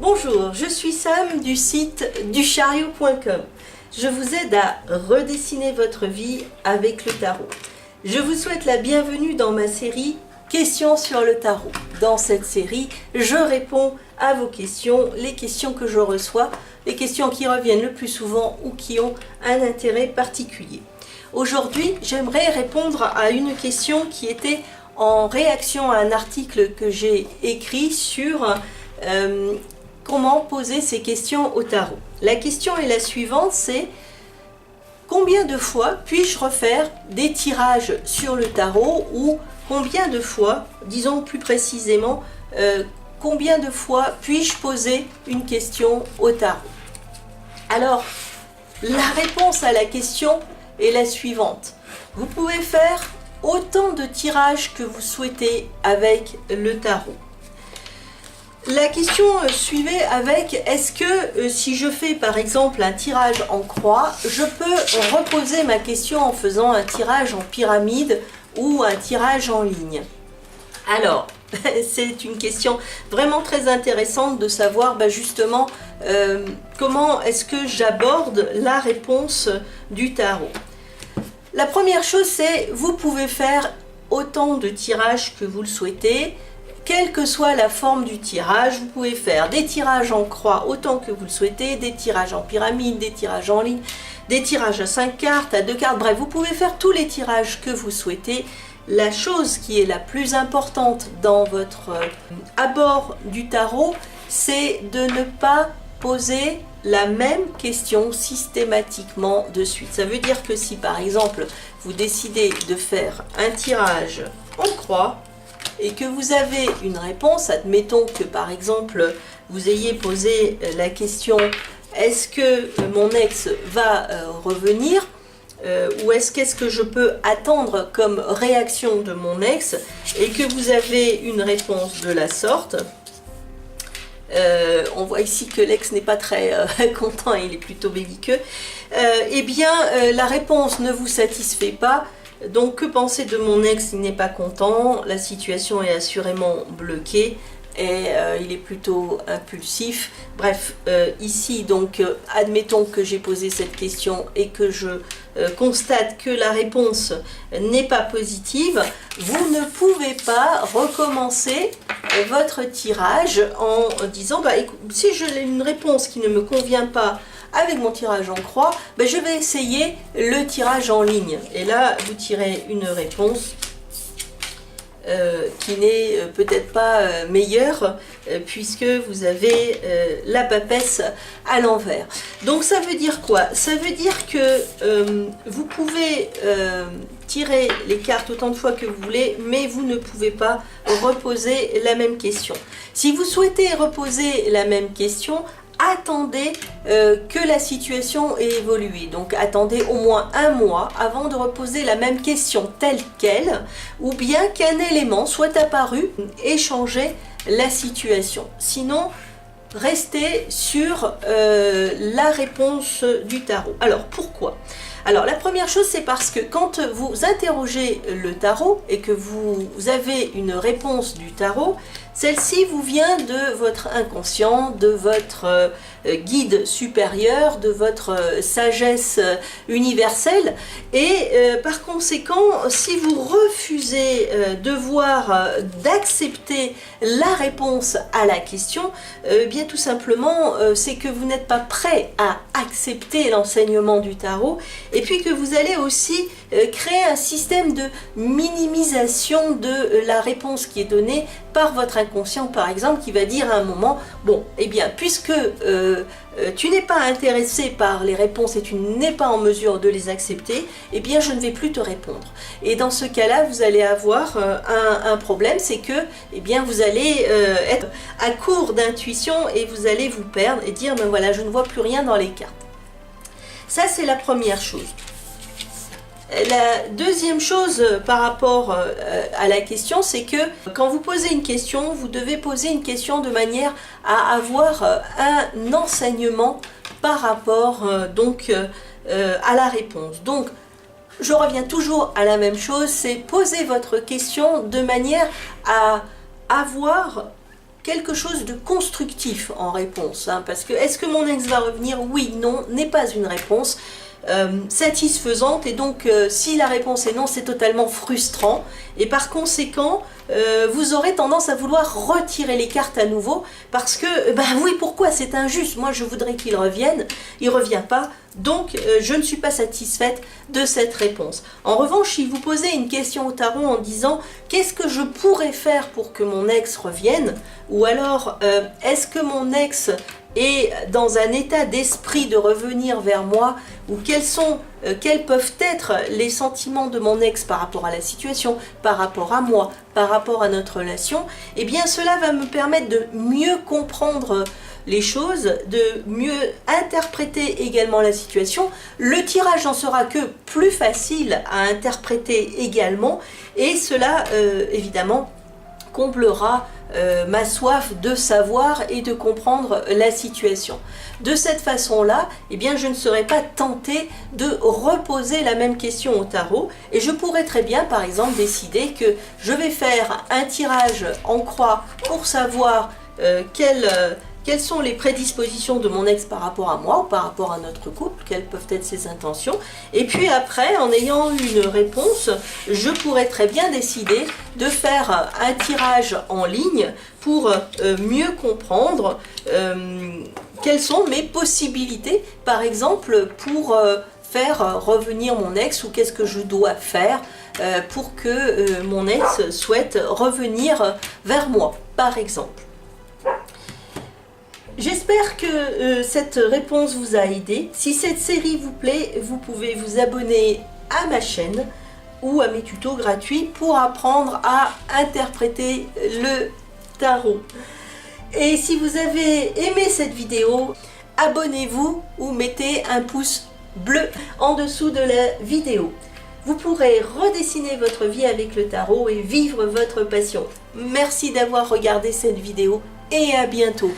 Bonjour, je suis Sam du site duchariot.com. Je vous aide à redessiner votre vie avec le tarot. Je vous souhaite la bienvenue dans ma série Questions sur le tarot. Dans cette série, je réponds à vos questions, les questions que je reçois, les questions qui reviennent le plus souvent ou qui ont un intérêt particulier. Aujourd'hui, j'aimerais répondre à une question qui était en réaction à un article que j'ai écrit sur comment poser ces questions au tarot. La question est la suivante, c'est combien de fois puis-je refaire des tirages sur le tarot, ou combien de fois, disons plus précisément, combien de fois puis-je poser une question au tarot? Alors, la réponse à la question est la suivante. Vous pouvez faire autant de tirages que vous souhaitez avec le tarot. La question suivait avec, est-ce que si je fais par exemple un tirage en croix, je peux reposer ma question en faisant un tirage en pyramide ou un tirage en ligne? Alors, c'est une question vraiment très intéressante de savoir justement comment est-ce que j'aborde la réponse du tarot. La première chose, c'est vous pouvez faire autant de tirages que vous le souhaitez. Quelle que soit la forme du tirage, vous pouvez faire des tirages en croix autant que vous le souhaitez, des tirages en pyramide, des tirages en ligne, des tirages à 5 cartes, à 2 cartes, bref, vous pouvez faire tous les tirages que vous souhaitez. La chose qui est la plus importante dans votre abord du tarot, c'est de ne pas poser la même question systématiquement de suite. Ça veut dire que si par exemple, vous décidez de faire un tirage en croix, et que vous avez une réponse, admettons que par exemple vous ayez posé la question est-ce que mon ex va revenir ou qu'est-ce que je peux attendre comme réaction de mon ex, et que vous avez une réponse de la sorte. On voit ici que l'ex n'est pas très content, il est plutôt belliqueux. Eh bien la réponse ne vous satisfait pas. Donc, que penser de mon ex? Il n'est pas content, la situation est assurément bloquée et il est plutôt impulsif. Bref, ici, donc, admettons que j'ai posé cette question et que je constate que la réponse n'est pas positive. Vous ne pouvez pas recommencer votre tirage en disant si j'ai une réponse qui ne me convient pas avec mon tirage en croix, je vais essayer le tirage en ligne. Et là, vous tirez une réponse qui n'est peut-être pas meilleure, puisque vous avez la papesse à l'envers. Donc ça veut dire quoi? Ça veut dire que vous pouvez tirer les cartes autant de fois que vous voulez, mais vous ne pouvez pas reposer la même question. Si vous souhaitez reposer la même question, attendez que la situation ait évolué. Donc attendez au moins un mois avant de reposer la même question telle qu'elle, ou bien qu'un élément soit apparu et changer la situation. Sinon, restez sur la réponse du tarot. Alors pourquoi? Alors la première chose, c'est parce que quand vous interrogez le tarot et que vous avez une réponse du tarot, celle-ci vous vient de votre inconscient, de votre guide supérieur, de votre sagesse universelle. Et par conséquent, si vous refusez d'accepter la réponse à la question, bien tout simplement, c'est que vous n'êtes pas prêt à accepter l'enseignement du tarot, et puis que vous allez aussi créer un système de minimisation de la réponse qui est donnée par votre inconscient, par exemple, qui va dire à un moment, bon, eh bien, puisque tu n'es pas intéressé par les réponses et tu n'es pas en mesure de les accepter, eh bien, je ne vais plus te répondre. Et dans ce cas-là, vous allez avoir un problème, c'est que, eh bien, vous allez être à court d'intuition et vous allez vous perdre et dire, ben voilà, je ne vois plus rien dans les cartes. Ça, c'est la première chose. La deuxième chose par rapport à la question, c'est que quand vous posez une question, vous devez poser une question de manière à avoir un enseignement par rapport à la réponse. Donc, je reviens toujours à la même chose, c'est poser votre question de manière à avoir quelque chose de constructif en réponse, hein, parce que est-ce que mon ex va revenir? Oui, non, n'est pas une réponse satisfaisante, et donc si la réponse est non, c'est totalement frustrant, et par conséquent vous aurez tendance à vouloir retirer les cartes à nouveau, parce que bah oui, pourquoi, c'est injuste, moi je voudrais qu'il revienne, il revient pas, donc je ne suis pas satisfaite de cette réponse. En revanche, si vous posez une question au tarot en disant qu'est-ce que je pourrais faire pour que mon ex revienne, ou alors est-ce que mon ex est dans un état d'esprit de revenir vers moi, ou quels peuvent être les sentiments de mon ex par rapport à la situation, par rapport à moi, par rapport à notre relation, eh bien cela va me permettre de mieux comprendre les choses, de mieux interpréter également la situation. Le tirage n'en sera que plus facile à interpréter également, et cela évidemment comblera ma soif de savoir et de comprendre la situation. De cette façon-là, eh bien, je ne serai pas tentée de reposer la même question au tarot, et je pourrais très bien, par exemple, décider que je vais faire un tirage en croix pour savoir quelles sont les prédispositions de mon ex par rapport à moi ou par rapport à notre couple, quelles peuvent être ses intentions. Et puis après, en ayant une réponse, je pourrais très bien décider de faire un tirage en ligne pour mieux comprendre quelles sont mes possibilités, par exemple, pour faire revenir mon ex, ou qu'est-ce que je dois faire pour que mon ex souhaite revenir vers moi, par exemple. J'espère que cette réponse vous a aidé. Si cette série vous plaît, vous pouvez vous abonner à ma chaîne ou à mes tutos gratuits pour apprendre à interpréter le tarot. Et si vous avez aimé cette vidéo, abonnez-vous ou mettez un pouce bleu en dessous de la vidéo. Vous pourrez redessiner votre vie avec le tarot et vivre votre passion. Merci d'avoir regardé cette vidéo et à bientôt.